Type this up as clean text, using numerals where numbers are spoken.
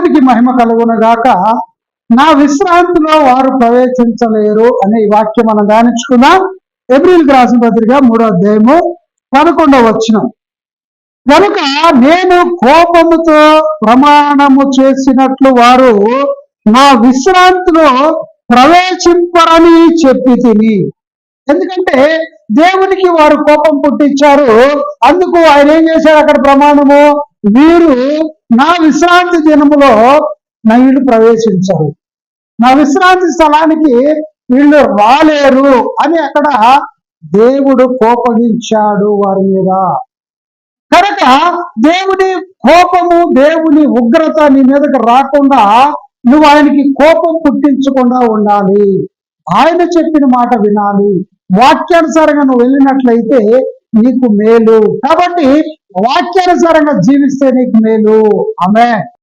దేవునికి మహిమ కలుగును గాక. నా విశ్రాంతిలో వారు ప్రవేశించలేరు అనే ఈ వాక్యం మనం ధ్యానించుకుందాం. ఎబ్రీయులకు రాసిన పత్రిక 3వ అధ్యాయము 11వ వచనం. కనుక నేను కోపముతో ప్రమాణము చేసినట్లు వారు నా విశ్రాంతిలో ప్రవేశింపరని చెప్పి తిని. ఎందుకంటే దేవునికి వారు కోపం పుట్టించారు. అందుకు ఆయన ఏం చేశారు? అక్కడ ప్రమాణము, వీరు నా విశ్రాంతి దినములో వీళ్ళు ప్రవేశించరు, నా విశ్రాంతి స్థలానికి వీళ్ళు రాలేరు అని అక్కడ దేవుడు కోపగించాడు వారి మీద. కనుక దేవుని కోపము, దేవుని ఉగ్రత నీ మీదకి రాకుండా నువ్వు ఆయనకి కోపం పుట్టించకుండా ఉండాలి. ఆయన చెప్పిన మాట వినాలి. వాక్యానుసారంగా నువ్వు వెళ్ళినట్లయితే నీకు మేలు. కాబట్టి వాక్యానుసారంగా జీవిస్తే నీకు మేలు. ఆమేన్.